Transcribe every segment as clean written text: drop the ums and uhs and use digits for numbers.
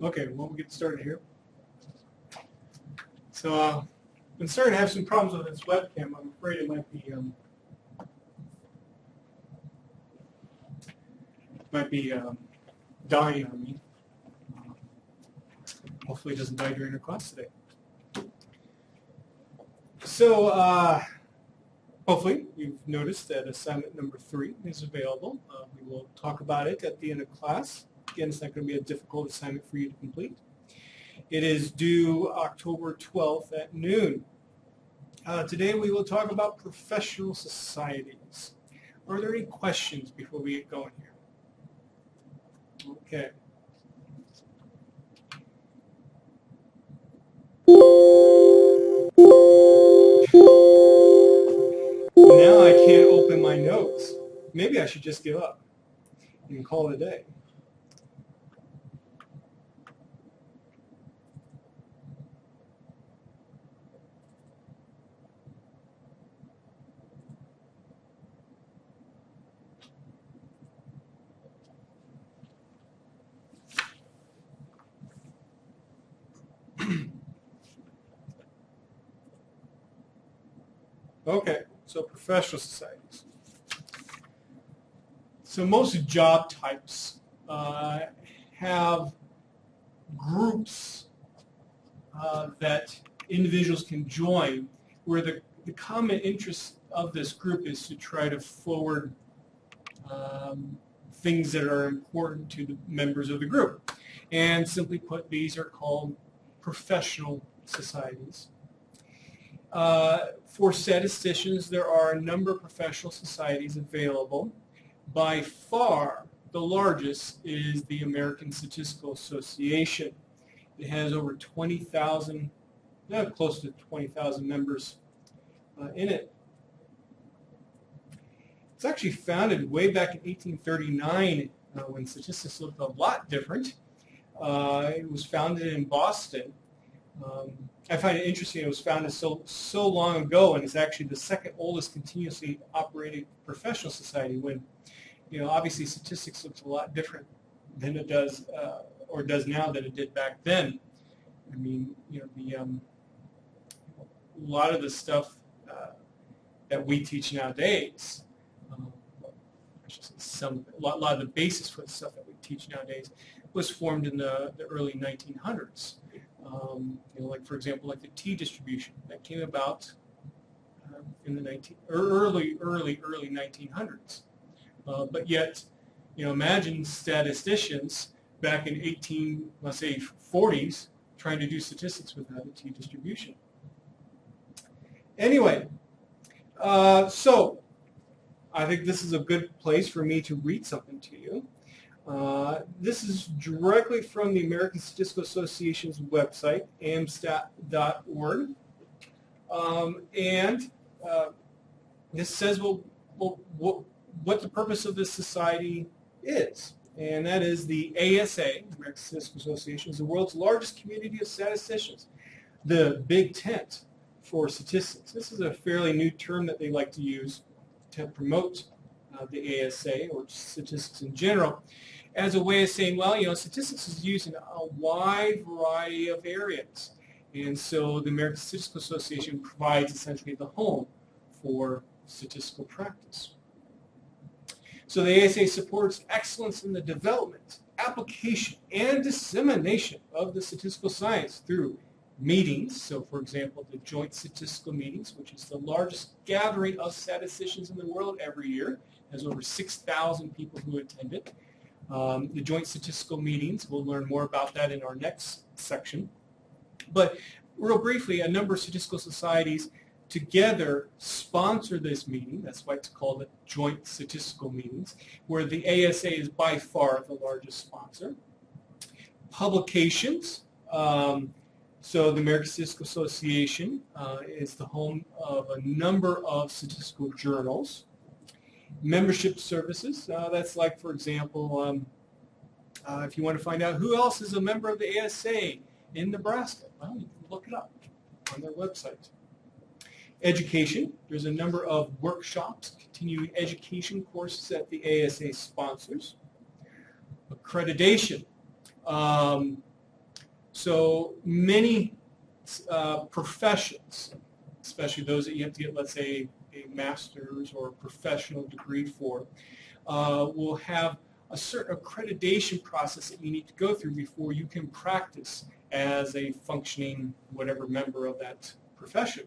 Okay, well, we'll get started here. So I've been starting to have some problems with this webcam. I'm afraid it might be dying on me. Hopefully it doesn't die during the class today. So hopefully you've noticed that assignment number 3 is available. We will talk about it at the end of class. Again, it's not going to be a difficult assignment for you to complete. It is due October 12th at noon. Today we will talk about professional societies. Are there any questions before we get going here? Okay. Now I can't open my notes. Maybe I should just give up and call it a day. Okay, so professional societies. So most job types have groups that individuals can join where the common interest of this group is to try to forward things that are important to the members of the group. And simply put, these are called professional societies. For statisticians, there are a number of professional societies available. By far, the largest is the American Statistical Association. It has over 20,000, close to 20,000 members in it. It's actually founded way back in 1839 when statistics looked a lot different. It was founded in Boston. I find it interesting it was founded so long ago, and it's actually the second oldest continuously operating professional society when, obviously statistics looks a lot different than it does, or does now than it did back then. I mean, a lot of the stuff that we teach nowadays, a lot of the basis for the stuff that we teach nowadays was formed in the early 1900s. Like for example, like the T distribution that came about in the early 1900s. But yet, imagine statisticians back in 40s trying to do statistics without a T distribution. Anyway, so I think this is a good place for me to read something to you. This is directly from the American Statistical Association's website, amstat.org. And this says, what the purpose of this society is. And that is the ASA, American Statistical Association, is the world's largest community of statisticians, the Big Tent for statistics. This is a fairly new term that they like to use to promote the ASA, or statistics in general, as a way of saying, well, statistics is used in a wide variety of areas. And so the American Statistical Association provides essentially the home for statistical practice. So the ASA supports excellence in the development, application, and dissemination of the statistical science through meetings. So for example, the Joint Statistical Meetings, which is the largest gathering of statisticians in the world every year, has over 6,000 people who attend it. The Joint Statistical Meetings, we'll learn more about that in our next section. But real briefly, a number of statistical societies together sponsor this meeting. That's why it's called the Joint Statistical Meetings, where the ASA is by far the largest sponsor. Publications. So the American Statistical Association is the home of a number of statistical journals. Membership services, that's like, for example, if you want to find out who else is a member of the ASA in Nebraska, well, you can look it up on their website. Education, there's a number of workshops, continuing education courses that the ASA sponsors. Accreditation, So many professions, especially those that you have to get, let's say, a master's or a professional degree for, will have a certain accreditation process that you need to go through before you can practice as a functioning whatever member of that profession.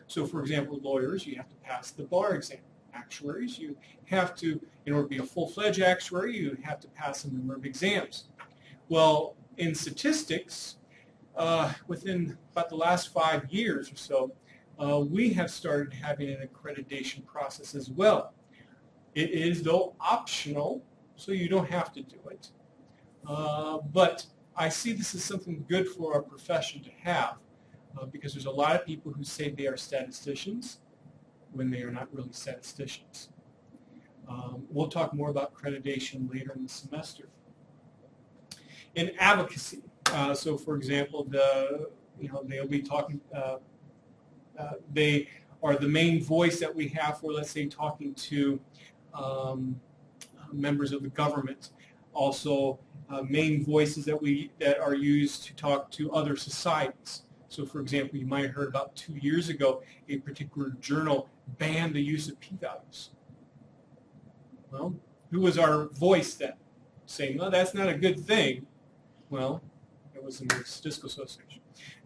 So for example, lawyers, you have to pass the bar exam. Actuaries, you have to, in order to be a full-fledged actuary, you have to pass a number of exams. Well, in statistics, within about the last 5 years or so, we have started having an accreditation process as well. It is, though, optional, so you don't have to do it. But I see this as something good for our profession to have, because there's a lot of people who say they are statisticians when they are not really statisticians. We'll talk more about accreditation later in the semester. In advocacy, so for example, they'll be talking. They are the main voice that we have for, let's say, talking to members of the government. Also, main voices that are used to talk to other societies. So, for example, you might have heard about 2 years ago, a particular journal banned the use of p-values. Well, who was our voice then? Saying, well, that's not a good thing. Well, it was the American Statistical Association.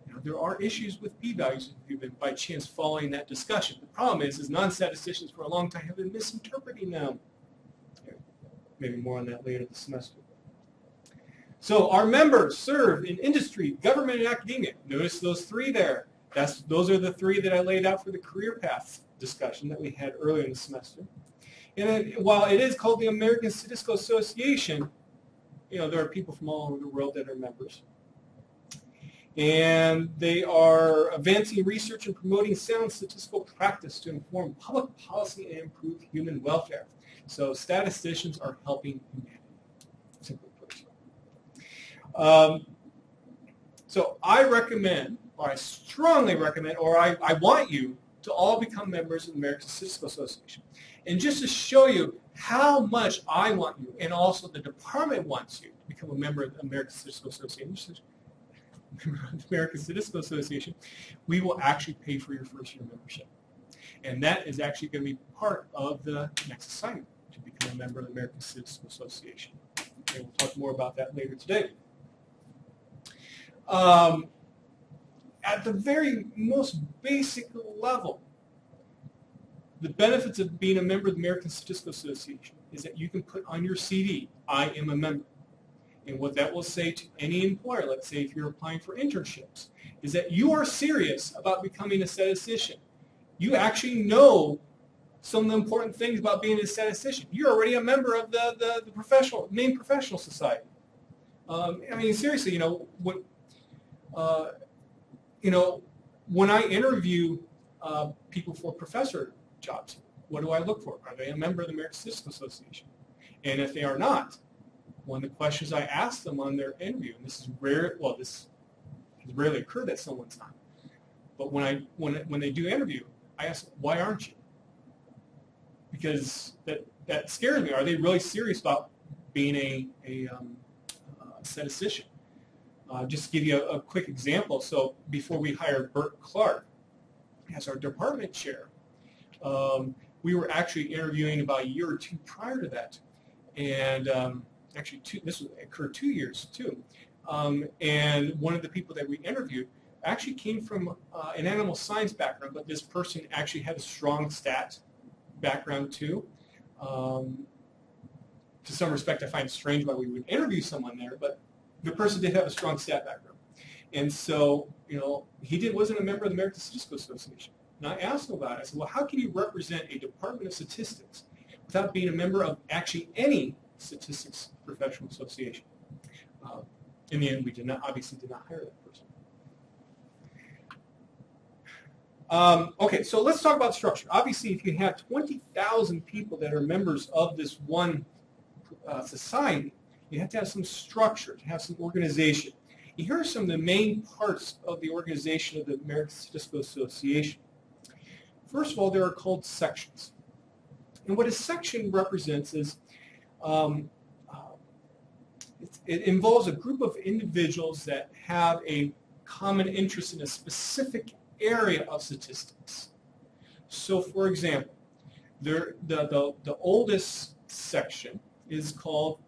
Now, there are issues with p-values if you've been by chance following that discussion. The problem is non-statisticians for a long time have been misinterpreting them. Maybe more on that later this semester. So our members serve in industry, government, and academia. Notice those three there. Those are the three that I laid out for the career path discussion that we had earlier in the semester. And then, while it is called the American Statistical Association, there are people from all over the world that are members. And they are advancing research and promoting sound statistical practice to inform public policy and improve human welfare. So statisticians are helping humanity, simply put. So I recommend, or I strongly recommend, or I want you to all become members of the American Statistical Association. And just to show you how much I want you, and also the department wants you to become a member of the American Statistical Association, we will actually pay for your first year membership. And that is actually going to be part of the next assignment, to become a member of the American Statistical Association. Okay, we'll talk more about that later today. At the very most basic level, the benefits of being a member of the American Statistical Association is that you can put on your CV, I am a member. And what that will say to any employer, let's say if you're applying for internships, is that you are serious about becoming a statistician. You actually know some of the important things about being a statistician. You're already a member of the main professional society. I mean, seriously, when I interview people for professor jobs, what do I look for? Are they a member of the American Statistical Association? And if they are not, one of the questions I ask them on their interview, and this is rare, well, this has rarely occurred that someone's not, but when they do interview, I ask them, why aren't you? Because that scares me. Are they really serious about being a statistician? Just to give you a quick example, so before we hired Bert Clark as our department chair, we were actually interviewing about a year or two prior to that, and actually this occurred 2 years too. And one of the people that we interviewed actually came from an animal science background, but this person actually had a strong stat background too. To some respect, I find it strange why we would interview someone there, but the person did have a strong stat background. And so, he wasn't a member of the American Statistical Association. And I asked him about it. I said, well, how can you represent a Department of Statistics without being a member of actually any statistics professional association? In the end, we obviously did not hire that person. Okay, so let's talk about structure. Obviously, if you have 20,000 people that are members of this one society, you have to have some structure, to have some organization. And here are some of the main parts of the organization of the American Statistical Association. First of all, they are called sections. And what a section represents is it involves a group of individuals that have a common interest in a specific area of statistics. So, for example, the oldest section is called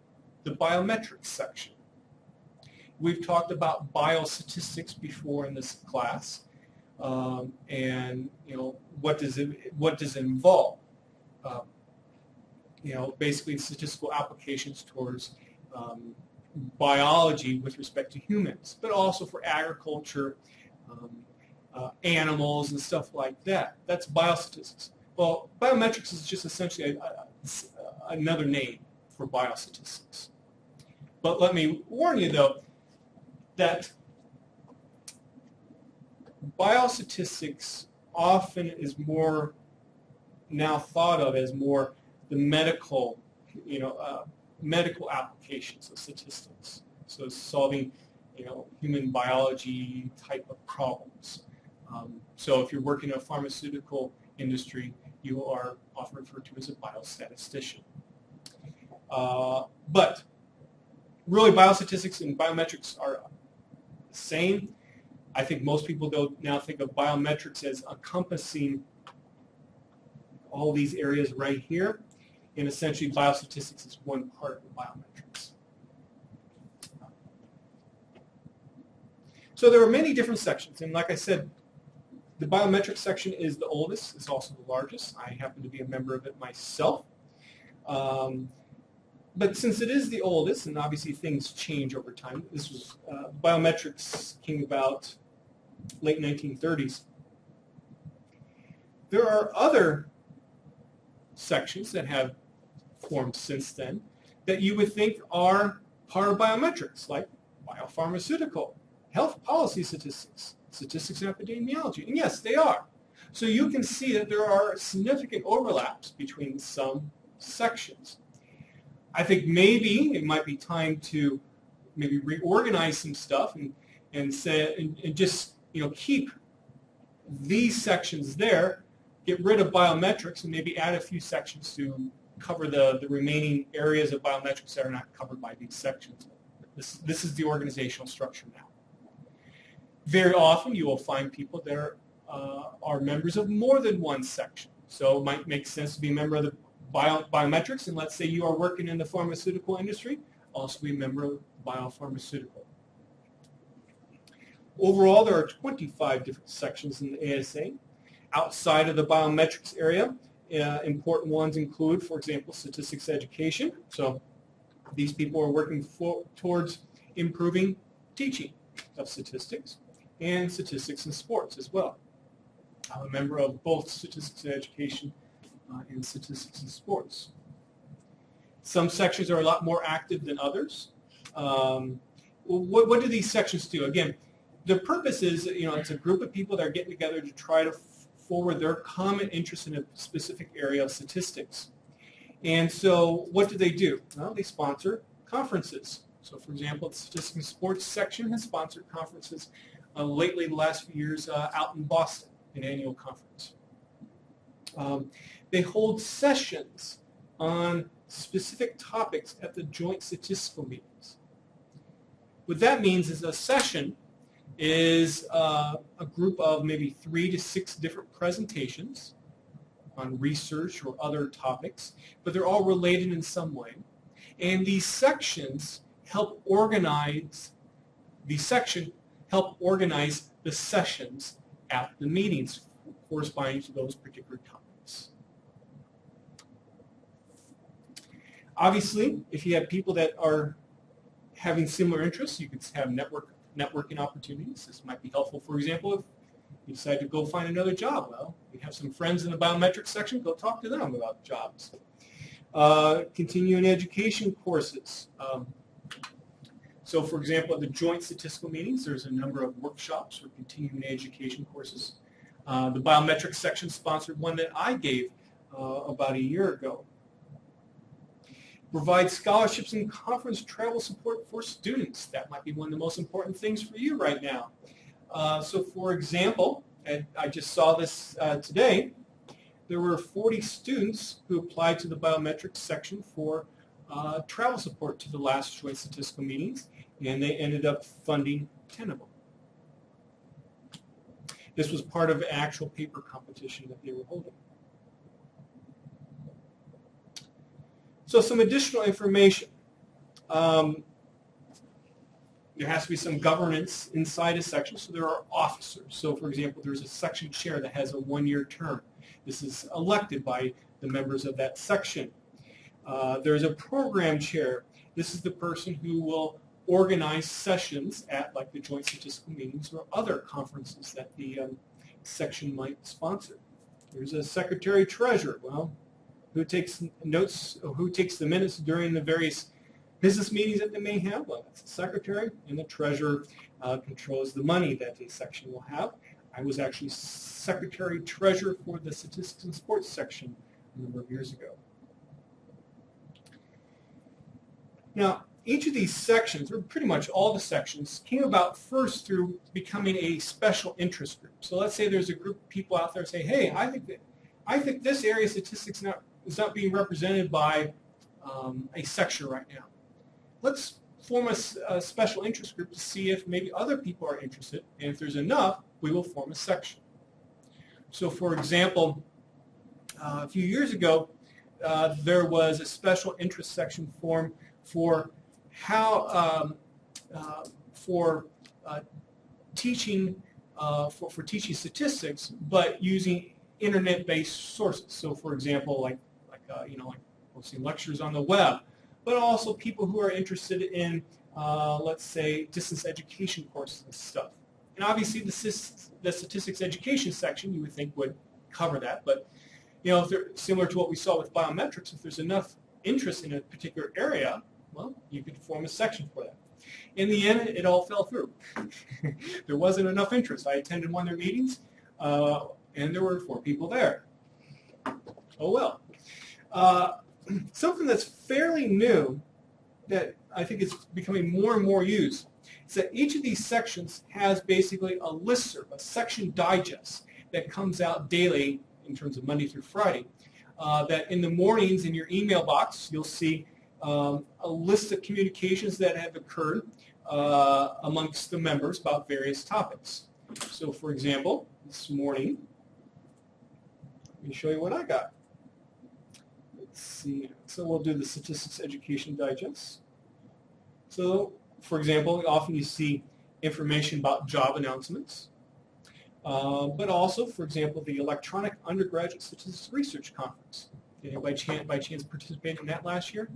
the biometrics section. We've talked about biostatistics before in this class, and what does it involve? Basically statistical applications towards biology with respect to humans, but also for agriculture, animals, and stuff like that. That's biostatistics. Well, biometrics is just essentially another name for biostatistics. But let me warn you, though, that biostatistics often is more now thought of as more the medical, medical applications of statistics. So solving, human biology type of problems. So if you're working in a pharmaceutical industry, you are often referred to as a biostatistician. But really, biostatistics and biometrics are the same. I think most people now think of biometrics as encompassing all these areas right here, and essentially biostatistics is one part of the biometrics. So there are many different sections, and like I said, the biometrics section is the oldest. It's also the largest. I happen to be a member of it myself. But since it is the oldest, and obviously things change over time, this was biometrics came about late 1930s. There are other sections that have formed since then that you would think are part of biometrics, like biopharmaceutical, health policy statistics, statistics and epidemiology. And yes, they are. So you can see that there are significant overlaps between some sections. I think maybe it might be time to maybe reorganize some stuff and just keep these sections there, get rid of biometrics, and maybe add a few sections to cover the remaining areas of biometrics that are not covered by these sections. This is the organizational structure now. Very often you will find people that are members of more than one section. So it might make sense to be a member of the biometrics, and let's say you are working in the pharmaceutical industry, also be a member of biopharmaceutical. Overall, there are 25 different sections in the ASA. Outside of the biometrics area, important ones include, for example, statistics education. So these people are working towards improving teaching of statistics, and statistics in sports as well. I'm a member of both statistics education and statistics in sports. Some sections are a lot more active than others. What do these sections do? Again, the purpose is, it's a group of people that are getting together to try to forward their common interest in a specific area of statistics. And so what do? Well, they sponsor conferences. So for example, the statistics and sports section has sponsored conferences lately, the last few years, out in Boston, an annual conference. They hold sessions on specific topics at the joint statistical meetings. What that means is a session is a group of maybe 3 to 6 different presentations on research or other topics, but they're all related in some way. And these sections help organize the sessions at the meetings corresponding to those particular topics. Obviously, if you have people that are having similar interests, you could have networking opportunities. This might be helpful, for example, if you decide to go find another job. Well, we have some friends in the biometrics section. Go talk to them about jobs. Continuing education courses. So, for example, at the joint statistical meetings, there's a number of workshops or continuing education courses. The biometrics section sponsored one that I gave about a year ago. Provide scholarships and conference travel support for students. That might be one of the most important things for you right now. So, for example, and I just saw this today, there were 40 students who applied to the biometrics section for travel support to the last joint statistical meetings, and they ended up funding 10 of them. This was part of an actual paper competition that they were holding. So some additional information. There has to be some governance inside a section, so there are officers. So for example, there's a section chair that has a 1-year term. This is elected by the members of that section. There's a program chair. This is the person who will organize sessions at like the joint statistical meetings or other conferences that the section might sponsor. There's a secretary treasurer. Well, who takes notes, or who takes the minutes during the various business meetings that they may have? Well, that's the secretary, and the treasurer controls the money that a section will have. I was actually secretary treasurer for the statistics and sports section a number of years ago. Now, each of these sections, or pretty much all the sections, came about first through becoming a special interest group. So let's say there's a group of people out there say, hey, I think this area of statistics is not being represented by a section right now. Let's form a special interest group to see if maybe other people are interested, and if there's enough, we will form a section. So for example, a few years ago, there was a special interest section formed for how teaching teaching statistics, but using internet-based sources. So for example, like posting lectures on the web, but also people who are interested in, let's say, distance education courses and stuff. And obviously the statistics education section you would think would cover that, but if they're similar to what we saw with biometrics, if there's enough interest in a particular area, well, you could form a section for that. In the end, it all fell through. There wasn't enough interest. I attended one of their meetings, and there were 4 people there. Oh well. Something that's fairly new that I think is becoming more and more used is that each of these sections has basically a listserv, a section digest that comes out daily in terms of Monday through Friday. That in the mornings in your email box you'll see a list of communications that have occurred amongst the members about various topics. So for example, this morning, let me show you what I got. Let's see. So we'll do the Statistics Education Digest. So for example, often you see information about job announcements, but also, for example, the Electronic Undergraduate Statistics Research Conference. Did anybody by chance participate in that last year?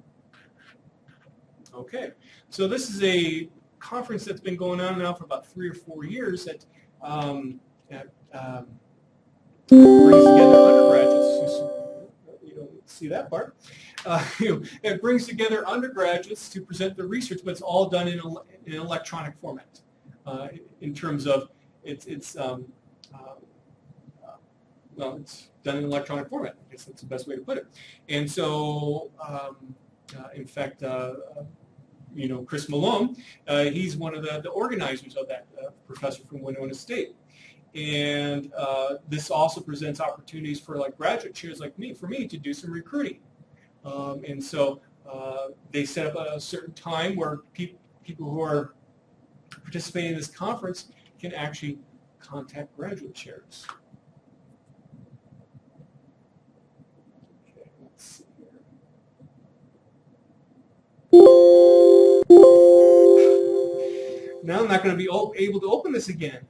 Okay, so this is a conference that's been going on now for about 3 or 4 years that brings together undergraduates. You don't see that part. It brings together undergraduates to present their research, but it's all done in an electronic format. In terms of it's done in electronic format. I guess that's the best way to put it. And so, in fact, Chris Malone, he's one of the organizers of that, professor from Winona State. And this also presents opportunities for like graduate chairs like me, to do some recruiting. And so they set up a certain time where people who are participating in this conference can actually contact graduate chairs. Okay, let's see here. Now I'm not going to be able to open this again.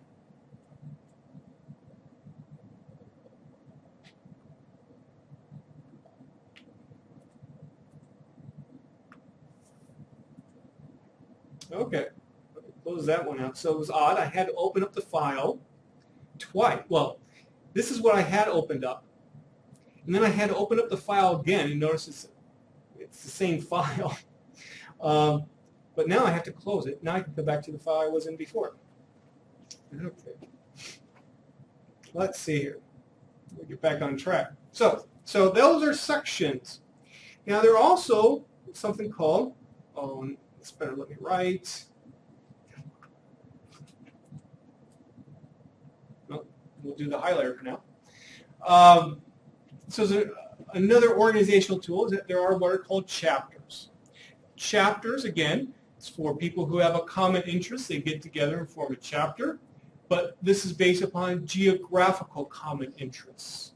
Okay, close that one out. So it was odd. I had to open up the file twice. Well, this is what I had opened up. And then I had to open up the file again, and notice it's the same file. But now I have to close it. Now I can go back to the file I was in before. Okay. Let's see here. We'll get back on track. So those are sections. Now there are also something called, it's better let me write. No, we'll do the highlighter for now. So another organizational tool is that there are what are called chapters. chapters, again, it's for people who have a common interest. They get together and form a chapter, but this is based upon geographical common interests.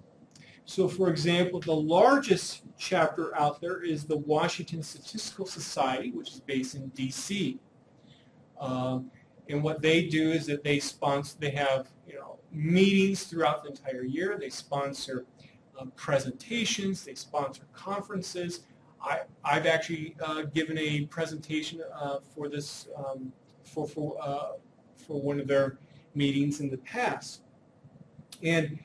So, for example, the largest chapter out there is the Washington Statistical Society, which is based in D.C. And what they do is that they sponsor. They have meetings throughout the entire year. They sponsor presentations. They sponsor conferences. I've actually given a presentation for this for one of their meetings in the past, and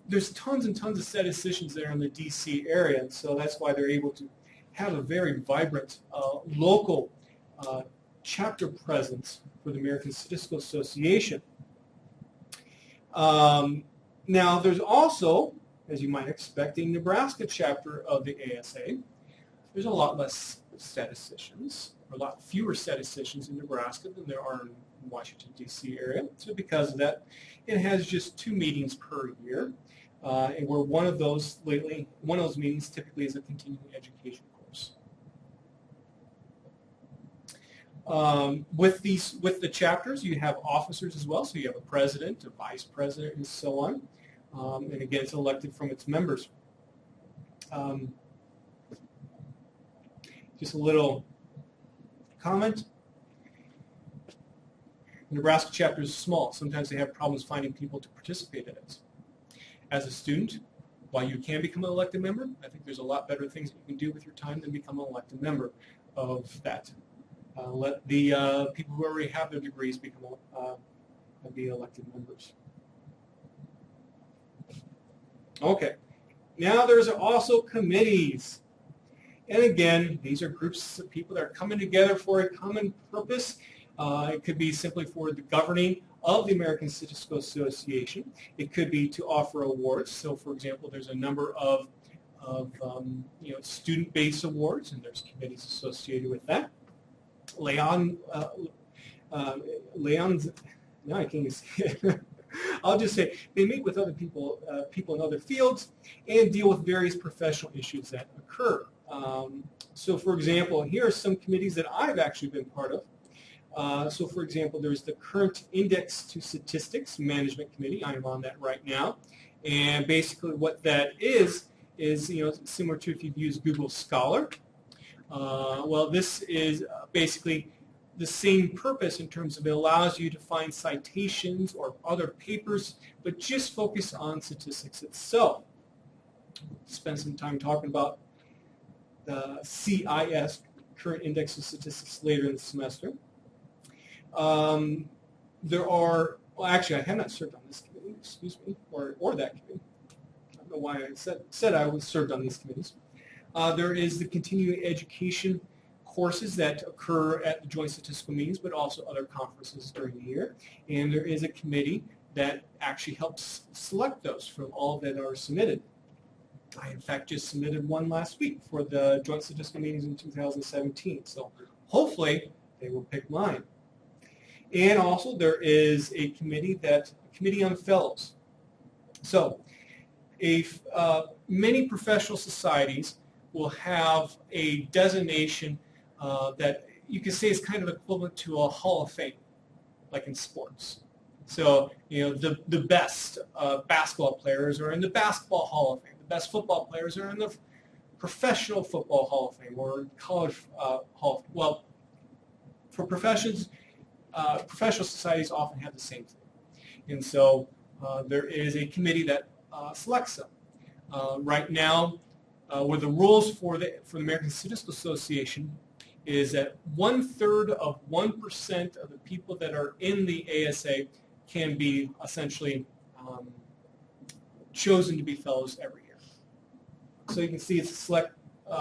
there's tons and tons of statisticians there in the D.C. area, and so that's why they're able to have a very vibrant local chapter presence for the American Statistical Association. Now, there's also, as you might expect, a Nebraska chapter of the ASA. There's a lot less statisticians, or a lot fewer statisticians in Nebraska than there are in the Washington, D.C. area. So because of that, it has just 2 meetings per year. And where one of those meetings typically is a continuing education course. With the chapters, you have officers as well. So you have a president, a vice president, and so on. And again, it's elected from its members. Just a little comment. Nebraska chapter is small. Sometimes they have problems finding people to participate in it. As a student, while you can become an elected member, I think there's a lot better things that you can do with your time than become an elected member of that. Let the people who already have their degrees be elected members. Okay, now there's also committees. And again, these are groups of people that are coming together for a common purpose. It could be simply for the governing of the American Statistical Association. It could be to offer awards. So, for example, there's a number of student-based awards, and there's committees associated with that. Now I can't even say it. I'll just say they meet with other people in other fields, and deal with various professional issues that occur. So, for example, here are some committees that I've actually been part of. So, for example, there's the Current Index to Statistics Management Committee. I am on that right now. And basically what that is similar to if you've used Google Scholar. Well, this is basically the same purpose in terms of it allows you to find citations or other papers, but just focus on statistics itself. Spend some time talking about the CIS, Current Index of Statistics, later in the semester. There are, well, actually, I have not served on this committee, excuse me, or that committee. I don't know why I said I was served on these committees. There is the continuing education courses that occur at the joint statistical meetings, but also other conferences during the year. And there is a committee that actually helps select those from all that are submitted. I, in fact, just submitted one last week for the joint statistical meetings in 2017. So hopefully they will pick mine. And also there is a committee on fellows. So many professional societies will have a designation that you can say is kind of equivalent to a Hall of Fame, like in sports. So, the best basketball players are in the Basketball Hall of Fame. The best football players are in the Professional Football Hall of Fame or College Hall of Fame. Well, for professions, professional societies often have the same thing. And so there is a committee that selects them. Right now, where the rules for the American Statistical Association is that 1/3 of 1% of the people that are in the ASA can be essentially chosen to be fellows every year. So you can see it's a select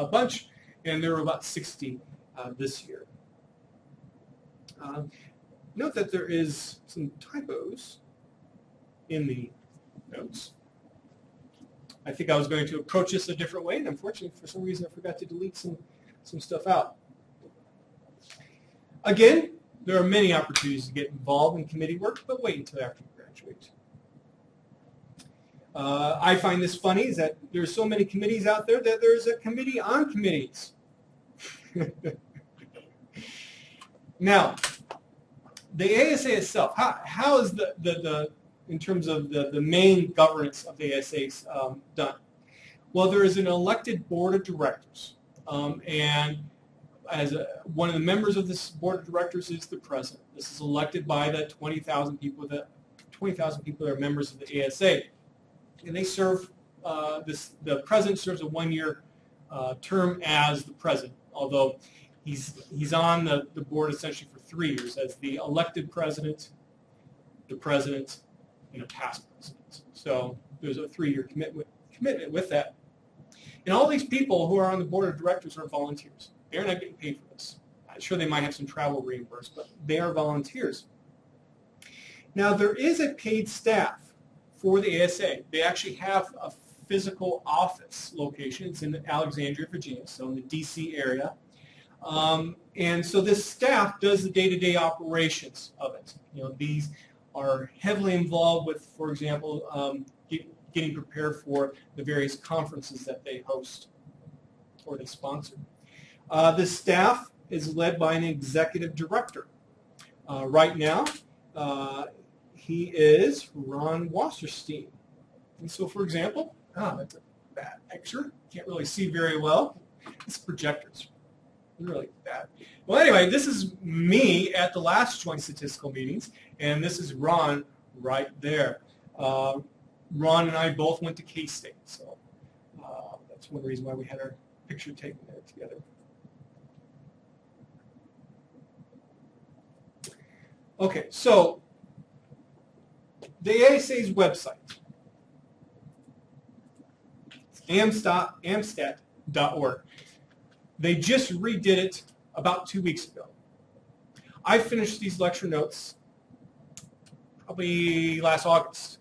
bunch, and there were about 60 this year. Note that there is some typos in the notes. I think I was going to approach this a different way, and unfortunately, for some reason, I forgot to delete some stuff out. Again, there are many opportunities to get involved in committee work, but wait until after you graduate. I find this funny is that there's so many committees out there that there's a committee on committees. Now, the ASA itself, how is in terms of the main governance of the ASA done? Well, there is an elected board of directors, and as one of the members of this board of directors is the president. This is elected by the 20,000 people. The 20,000 people are members of the ASA, and they serve. The president serves a one-year term as the president, although he's on the board essentially for 3 years as the elected president, the president, and a past president. So there's a 3-year commitment with that. And all these people who are on the board of directors are volunteers. They're not getting paid for this. I'm sure they might have some travel reimbursed, but they are volunteers. Now, there is a paid staff for the ASA. They actually have a physical office location. It's in Alexandria, Virginia, so in the D.C. area. And so this staff does the day-to-day operations of it. You know, these are heavily involved with, for example, getting prepared for the various conferences that they host or they sponsor. The staff is led by an executive director. Right now, he is Ron Wasserstein. And so, for example, that's a bad picture. Can't really see very well. It's projectors. Really bad. Well, anyway, this is me at the last joint statistical meetings, and this is Ron right there. Ron and I both went to K-State, so that's one reason why we had our picture taken there together. Okay, so the ASA's website, amstat.org. They just redid it about 2 weeks ago. I finished these lecture notes probably last August.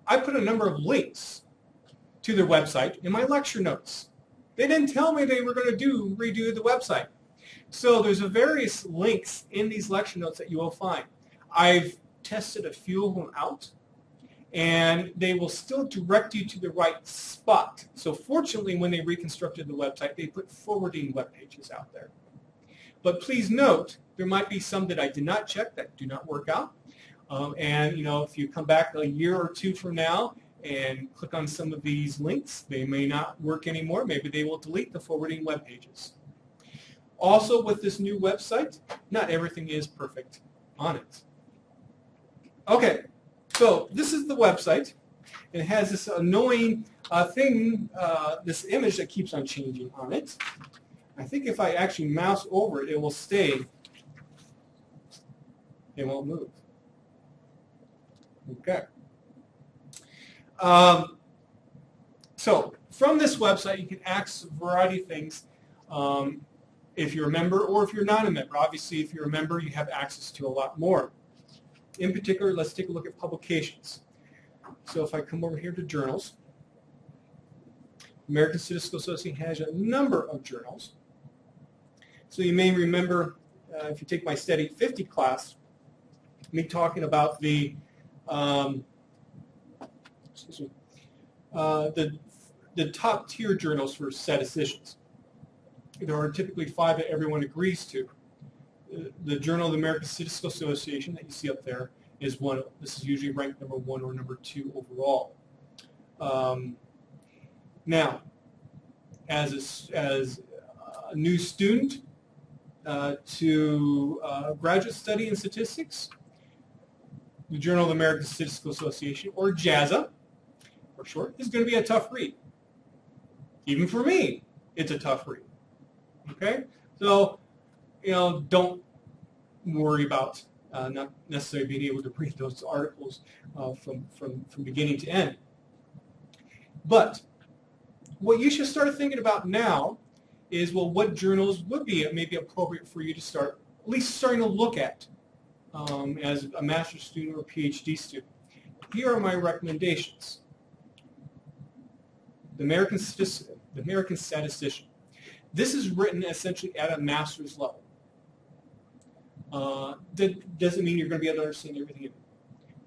I put a number of links to their website in my lecture notes. They didn't tell me they were going to redo the website. So there's various links in these lecture notes that you will find. I've tested a few of them out, and they will still direct you to the right spot. So fortunately, when they reconstructed the website, they put forwarding web pages out there. But please note, there might be some that I did not check that do not work out. And you know, if you come back a year or two from now and click on some of these links, they may not work anymore. Maybe they will delete the forwarding web pages. Also, with this new website, not everything is perfect on it. Okay, so this is the website. It has this annoying thing, this image that keeps on changing on it. I think if I actually mouse over it, it will stay. It won't move. Okay. So from this website, you can access a variety of things. If you're a member or if you're not a member. Obviously, if you're a member, you have access to a lot more. In particular, let's take a look at publications. So if I come over here to journals, American Statistical Association has a number of journals. So you may remember, if you take my Study 50 class, me talking about the top tier journals for statisticians. There are typically 5 that everyone agrees to. The Journal of the American Statistical Association that you see up there is one. This is usually ranked number 1 or number 2 overall. Now, as a new student to graduate study in statistics, the Journal of the American Statistical Association, or JASA for short, is going to be a tough read. Even for me, it's a tough read. Okay, so you know, don't worry about not necessarily being able to read those articles from beginning to end. But what you should start thinking about now is, well, what journals would be maybe appropriate for you to start, at least starting to look at as a master's student or PhD student. Here are my recommendations. The American Statistician. This is written essentially at a master's level. That doesn't mean you're going to be able to understand everything in it,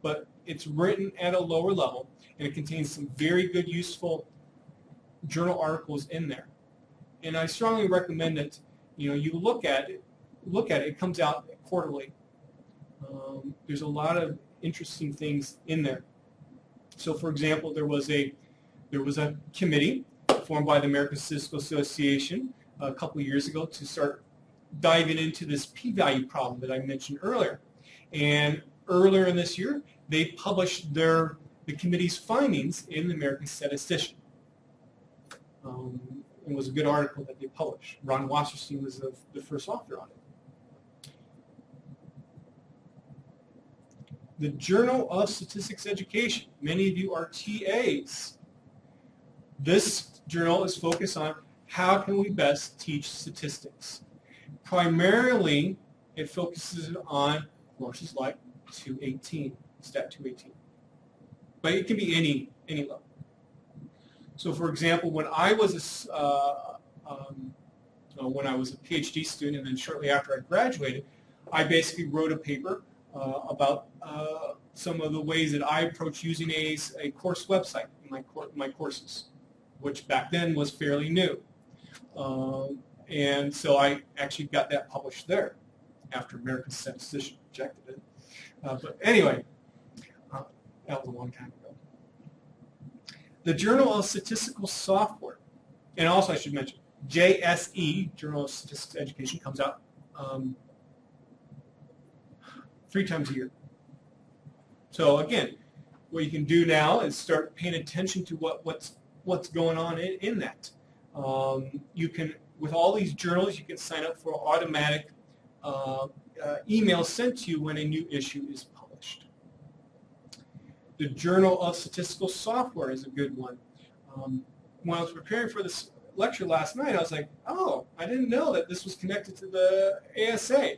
but it's written at a lower level, and it contains some very good, useful journal articles in there. And I strongly recommend it you look at it, it comes out quarterly. There's a lot of interesting things in there. So, for example, there was a committee formed by the American Statistical Association a couple of years ago to start diving into this p-value problem that I mentioned earlier. And earlier in this year, they published the committee's findings in the American Statistician. It was a good article that they published. Ron Wasserstein was the first author on it. The Journal of Statistics Education. Many of you are TAs. This journal is focused on how can we best teach statistics. Primarily, it focuses on courses like 218, Stat 218. But it can be any level. So, for example, when I was a PhD student, and then shortly after I graduated, I basically wrote a paper about some of the ways that I approach using a course website in my courses, which back then was fairly new. And so I actually got that published there after American Statistician rejected it. But anyway, that was a long time ago. The Journal of Statistical Software, and also I should mention, JSE, Journal of Statistics Education, comes out 3 times a year. So again, what you can do now is start paying attention to what's going on in that. You can, with all these journals, you can sign up for automatic emails sent to you when a new issue is published. The Journal of Statistical Software is a good one. When I was preparing for this lecture last night, I was like, oh, I didn't know that this was connected to the ASA.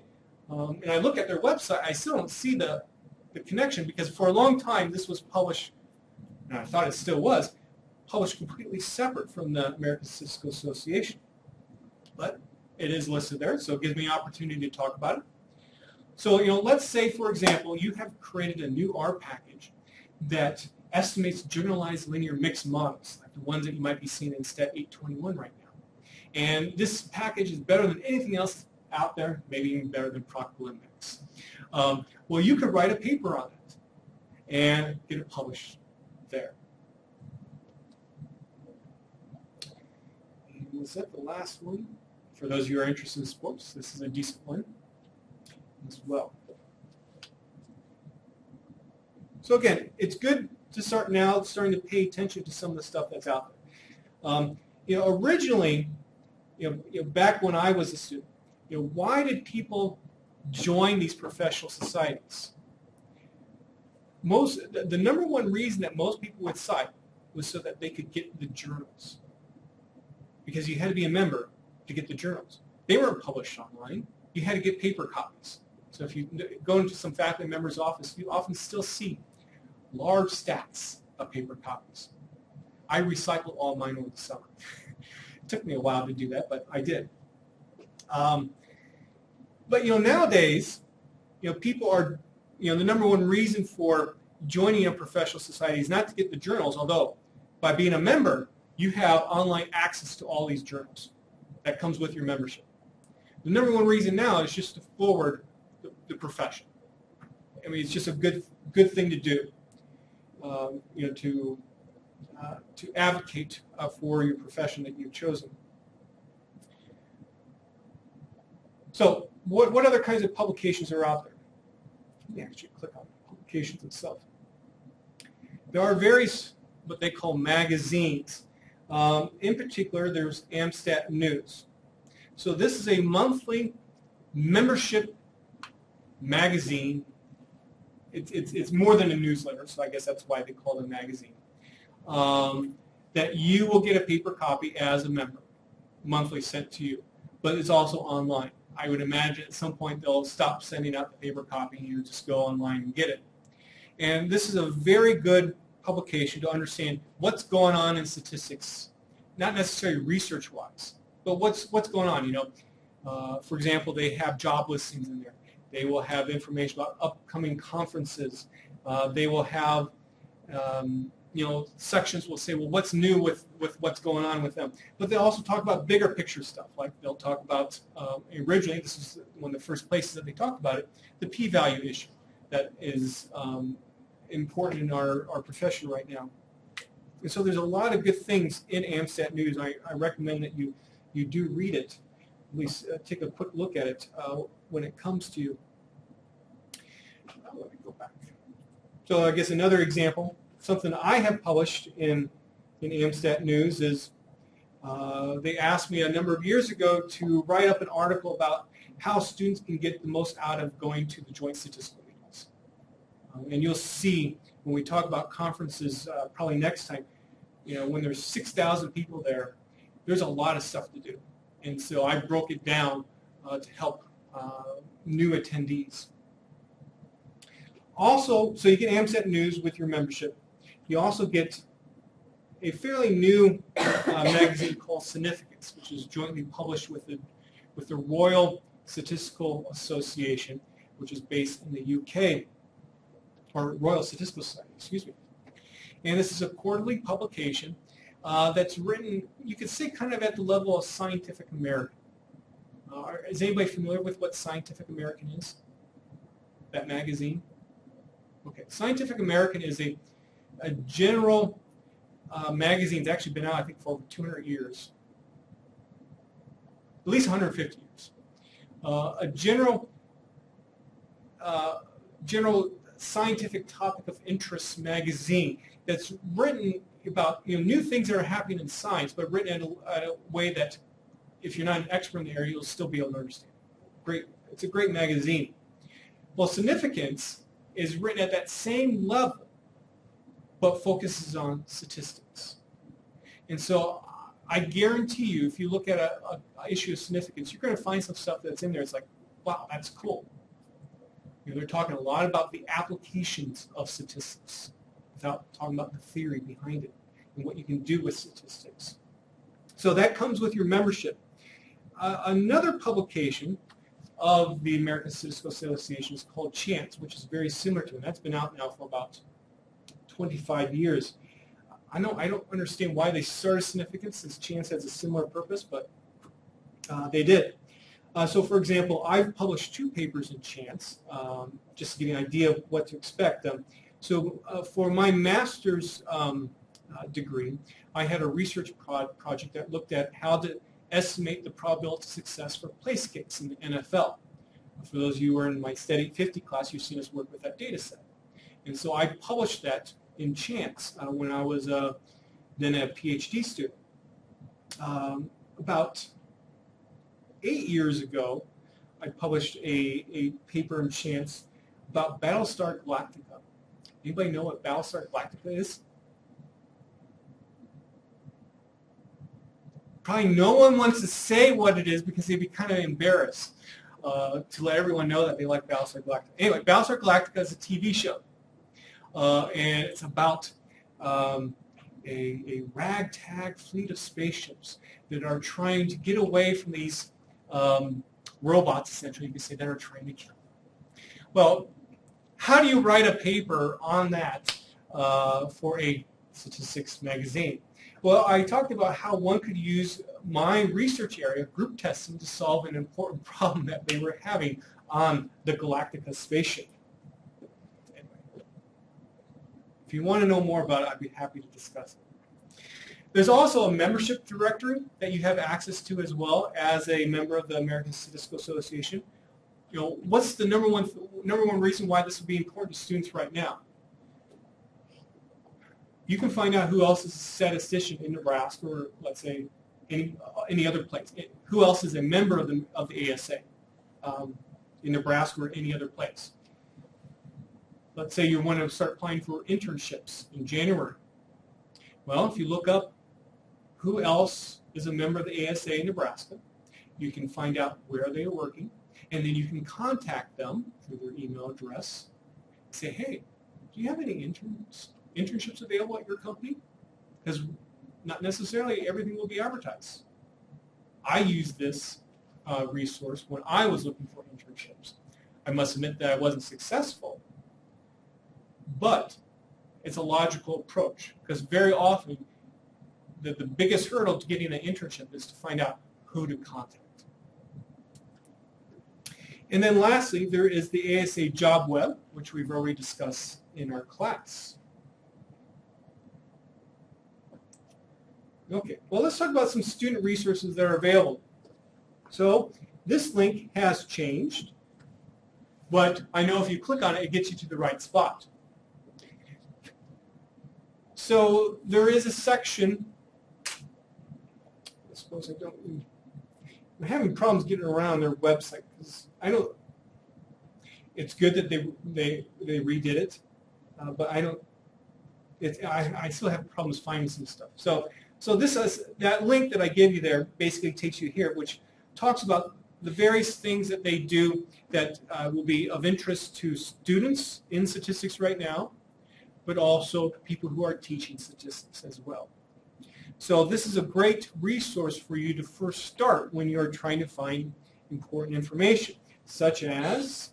And I look at their website, I still don't see the connection, because for a long time this was published, and I thought it still was, published completely separate from the American Statistical Association. But it is listed there, so it gives me an opportunity to talk about it. So, let's say, for example, you have created a new R package that estimates generalized linear mixed models, like the ones that you might be seeing in Stat 821 right now. And this package is better than anything else out there, maybe even better than Proc-Mix. Well, you could write a paper on it and get it published there. And was that the last one? For those of you who are interested in sports, this is a decent one as well. So again, it's good to starting to pay attention to some of the stuff that's out there. Originally, back when I was a student, why did people join these professional societies? The number one reason that most people would cite was so that they could get the journals, because you had to be a member to get the journals. They weren't published online. You had to get paper copies. So if you go into some faculty member's office, you often still see large stacks of paper copies. I recycled all mine over the summer. It took me a while to do that, but I did. But nowadays, people are, the number one reason for joining a professional society is not to get the journals, although by being a member, you have online access to all these journals. That comes with your membership. The number one reason now is just to forward the profession. I mean, it's just a good thing to do. To advocate for your profession that you've chosen. So, what other kinds of publications are out there? Let me actually click on publications itself. There are various what they call magazines. In particular, there's AmStat News. So this is a monthly membership magazine. It's more than a newsletter, so I guess that's why they call it a magazine. That you will get a paper copy as a member, monthly sent to you. But it's also online. I would imagine at some point they'll stop sending out the paper copy and you just go online and get it. And this is a very good publication to understand what's going on in statistics, not necessarily research-wise, but what's going on. For example, they have job listings in there. They will have information about upcoming conferences. They will have sections will say, well, what's new with what's going on with them? But they also talk about bigger picture stuff, like they'll talk about, originally, this is one of the first places that they talked about it, the p-value issue that is important in our profession right now. And so there's a lot of good things in AMSAT News. I recommend that you do read it, at least take a quick look at it when it comes to, let me go back. So I guess another example, something I have published in AMSAT News is they asked me a number of years ago to write up an article about how students can get the most out of going to the joint statistical meetings. And you'll see when we talk about conferences probably next time, when there's 6,000 people there, there's a lot of stuff to do. And so I broke it down to help new attendees. Also, so you get AMSAT News with your membership. You also get a fairly new magazine called Significance, which is jointly published with the Royal Statistical Association, which is based in the UK, or Royal Statistical Society, excuse me. And this is a quarterly publication that's written, you could say, kind of at the level of Scientific American. Is anybody familiar with what Scientific American is? That magazine? Okay, Scientific American is a general magazine. It's actually been out, I think, for over 200 years. At least 150 years. A general scientific topic of interest magazine that's written about new things that are happening in science, but written in a way that if you're not an expert in the area, you'll still be able to understand. Great, it's a great magazine. Well, Significance is written at that same level, but focuses on statistics. And so I guarantee you, if you look at an issue of Significance, you're going to find some stuff that's in there. It's like, wow, that's cool. They're talking a lot about the applications of statistics without talking about the theory behind it and what you can do with statistics. So that comes with your membership. Another publication of the American Statistical Association is called Chance, which is very similar to it. That's been out now for about 25 years. I don't understand why they started Significance, since Chance has a similar purpose, but they did. So, for example, I've published 2 papers in Chance, just to give you an idea of what to expect. For my master's degree, I had a research project that looked at how to estimate the probability of success for place kicks in the NFL. For those of you who are in my Study 50 class, you've seen us work with that data set. And so I published that in Chance when I was then a PhD student. About 8 years ago, I published a paper in Chance about Battlestar Galactica. Anybody know what Battlestar Galactica is? Probably no one wants to say what it is because they'd be kind of embarrassed to let everyone know that they like Battlestar Galactica. Anyway, Battlestar Galactica is a TV show, and it's about a ragtag fleet of spaceships that are trying to get away from these robots, essentially, you could say, that are trying to kill them. Well, how do you write a paper on that for a statistics magazine? Well, I talked about how one could use my research area, group testing, to solve an important problem that they were having on the Galactica spaceship. Anyway, if you want to know more about it, I'd be happy to discuss it. There's also a membership directory that you have access to as well as a member of the American Statistical Association. What's the number one reason why this would be important to students right now? You can find out who else is a statistician in Nebraska, or let's say any other place. Who else is a member of the ASA in Nebraska or any other place. Let's say you want to start applying for internships in January. Well, if you look up who else is a member of the ASA in Nebraska, you can find out where they are working, and then you can contact them through their email address and say, hey, do you have any internships available at your company? Because not necessarily everything will be advertised. I used this resource when I was looking for internships. I must admit that I wasn't successful, but it's a logical approach, because very often the biggest hurdle to getting an internship is to find out who to contact. And then lastly, there is the ASA Job Web, which we've already discussed in our class. Okay, well, let's talk about some student resources that are available. So this link has changed, but I know if you click on it, it gets you to the right spot. So there is a section, I suppose I'm having problems getting around their website, because I know it's good that they redid it, but I still have problems finding some stuff. So this is, that link that I gave you there basically takes you here, which talks about the various things that they do that will be of interest to students in statistics right now, but also people who are teaching statistics as well. So this is a great resource for you to first start when you're trying to find important information, such as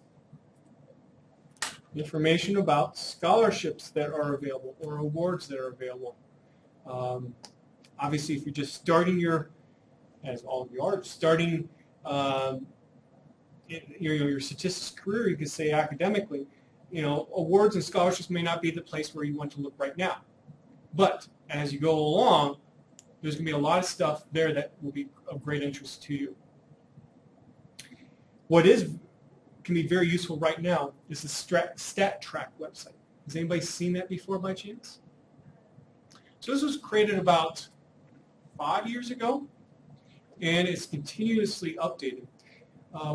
information about scholarships that are available or awards that are available. Obviously, if you're just starting as all of you are, starting your statistics career, you could say academically, awards and scholarships may not be the place where you want to look right now. But as you go along, there's going to be a lot of stuff there that will be of great interest to you. What can be very useful right now is the StatTrack website. Has anybody seen that before by chance? So this was created about 5 years ago, and it's continuously updated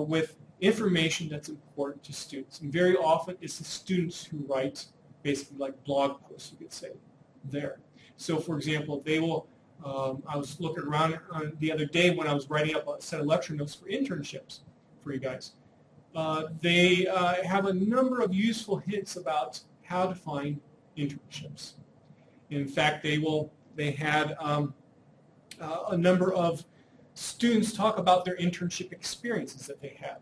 with information that's important to students. And very often it's the students who write basically like blog posts, you could say, there. So for example, they will, I was looking around the other day when I was writing up a set of lecture notes for internships for you guys. They have a number of useful hints about how to find internships. In fact, they had a number of students talk about their internship experiences that they had.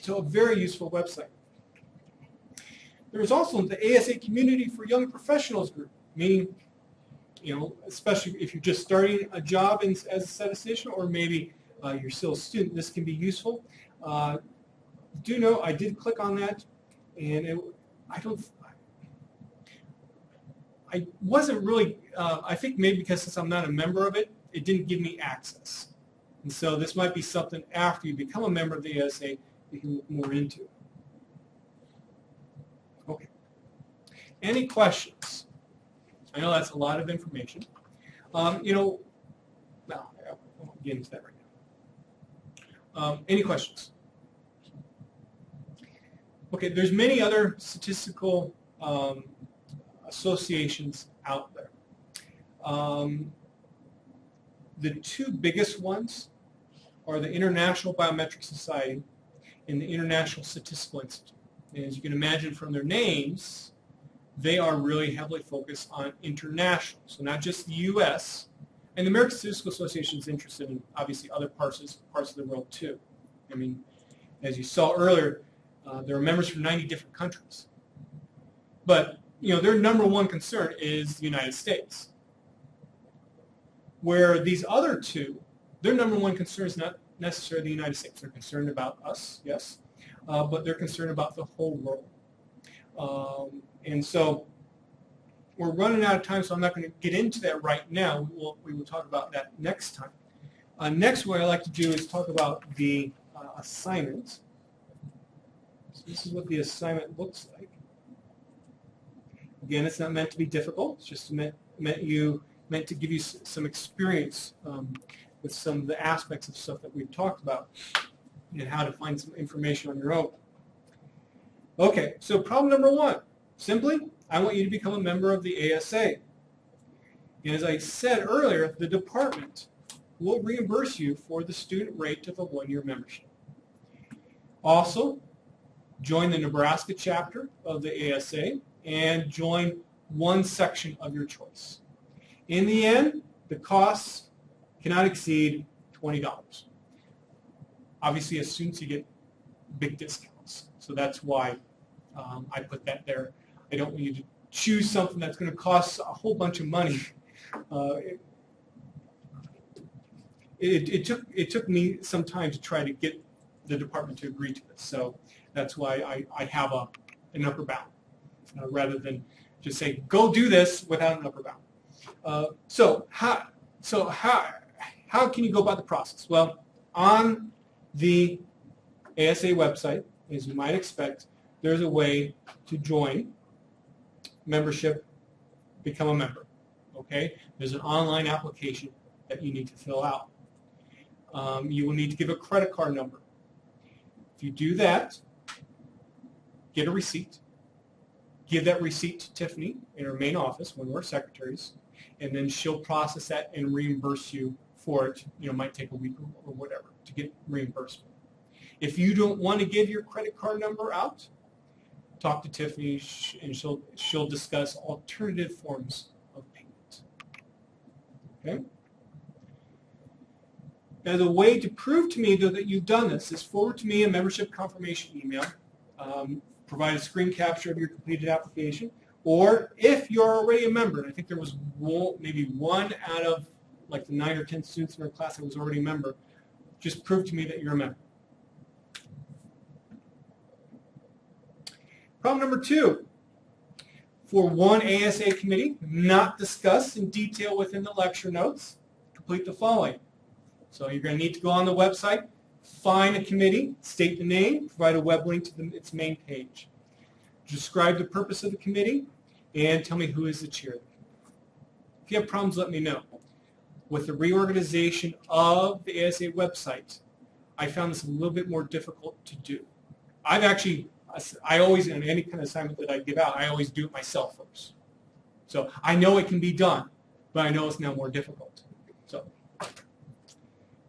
So a very useful website. There's also the ASA Community for Young Professionals group, meaning, especially if you're just starting a job as a statistician, or maybe you're still a student, this can be useful. Do know I did click on that, and I wasn't really, I think maybe because since I'm not a member of it, it didn't give me access. And so this might be something after you become a member of the ASA you can look more into. Okay. Any questions? I know that's a lot of information. No, I won't get into that right now. Any questions? Okay, there's many other statistical associations out there. The two biggest ones are the International Biometric Society and the International Statistical Institute. And as you can imagine from their names, they are really heavily focused on international, so not just the U.S. And the American Statistical Association is interested in, obviously, other parts of the world, too. I mean, as you saw earlier, there are members from 90 different countries. But, their number one concern is the United States. Where these other two, their number one concern is not necessarily the United States. They're concerned about us, yes, but they're concerned about the whole world. And so we're running out of time, so I'm not going to get into that right now. We will talk about that next time. Next, what I'd like to do is talk about the assignment. So this is what the assignment looks like. Again, it's not meant to be difficult. It's just meant to give you some experience with some of the aspects of stuff that we've talked about and how to find some information on your own. Okay, so problem number one. Simply, I want you to become a member of the ASA. And as I said earlier, the department will reimburse you for the student rate of a one-year membership. Also, join the Nebraska chapter of the ASA and join one section of your choice. In the end, the costs cannot exceed $20. Obviously, as students, you get big discounts. So that's why I put that there. I don't want you choose something that's going to cost a whole bunch of money. It took me some time to try to get the department to agree to this. So that's why I have an upper bound, rather than just say, go do this without an upper bound. So how can you go about the process? Well, on the ASA website, as you might expect, there's a way to join membership, become a member. Okay? There's an online application that you need to fill out. You will need to give a credit card number. If you do that, get a receipt. Give that receipt to Tiffany in her main office, one of our secretaries, and then she'll process that and reimburse you for it. You know, it might take a week or whatever to get reimbursement. If you don't want to give your credit card number out, talk to Tiffany and she'll discuss alternative forms of payment. Okay? Now, the way to prove to me that you've done this is forward to me a membership confirmation email. Provide a screen capture of your completed application. Or if you're already a member, and I think there was maybe one out of like the 9 or 10 students in our class that was already a member, just prove to me that you're a member. Problem number 2. For one ASA committee not discussed in detail within the lecture notes, complete the following. So you're going to need to go on the website, find a committee, state the name, provide a web link to its main page. Describe the purpose of the committee, and tell me who is the chair. If you have problems, let me know. With the reorganization of the ASA website, I found this a little bit more difficult to do. I always, in any kind of assignment that I give out, I always do it myself first. So I know it can be done, but I know it's now more difficult. So,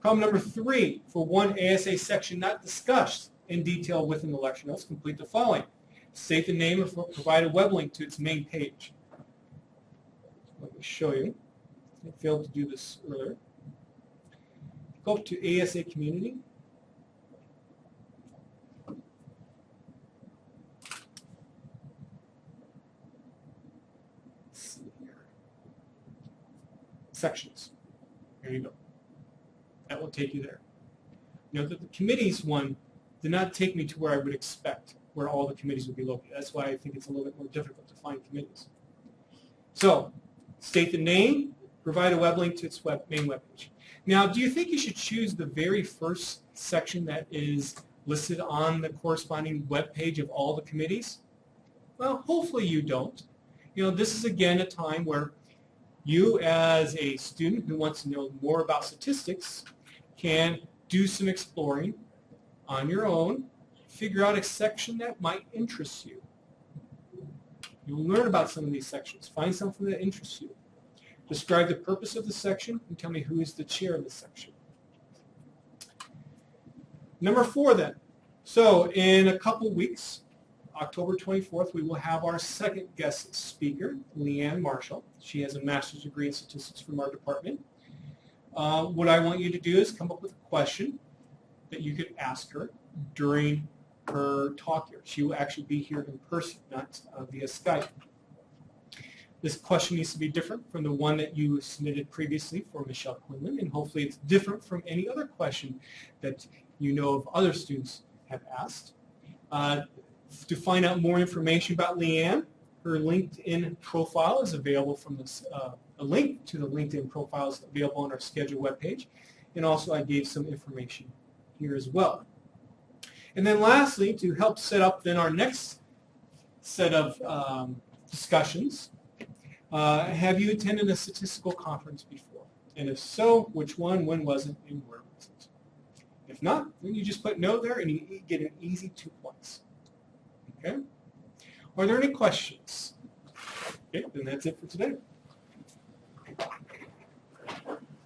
problem number 3, for one ASA section not discussed in detail within the lecture notes, complete the following. State the name and provide a web link to its main page. Let me show you. I failed to do this earlier. Go up to ASA Community. Let's see here. Sections. There you go. That will take you there. Now, the committees one did not take me to where I would expect, where all the committees would be located. That's why I think it's a little bit more difficult to find committees. So, state the name, provide a web link to its main web page. Now, do you think you should choose the very first section that is listed on the corresponding web page of all the committees? Well, hopefully you don't. You know, this is again a time where you as a student who wants to know more about statistics can do some exploring on your own, figure out a section that might interest you. You'll learn about some of these sections. Find something that interests you. Describe the purpose of the section and tell me who is the chair of the section. Number 4 then. So in a couple weeks, October 24th, we will have our second guest speaker, Leanne Marshall. She has a master's degree in statistics from our department. What I want you to do is come up with a question that you could ask her during her talk here. She will actually be here in person, not via Skype. This question needs to be different from the one that you submitted previously for Michelle Quinlan, and hopefully it's different from any other question that you know of other students have asked. To find out more information about Leanne, her LinkedIn profile is available from this, a link to the LinkedIn profile is available on our schedule webpage, and also I gave some information here as well. And then lastly, to help set up then our next set of discussions, have you attended a statistical conference before? And if so, which one, when was it, and where was it? If not, then you just put no there and you get an easy 2 points. Okay? Are there any questions? Okay, then that's it for today.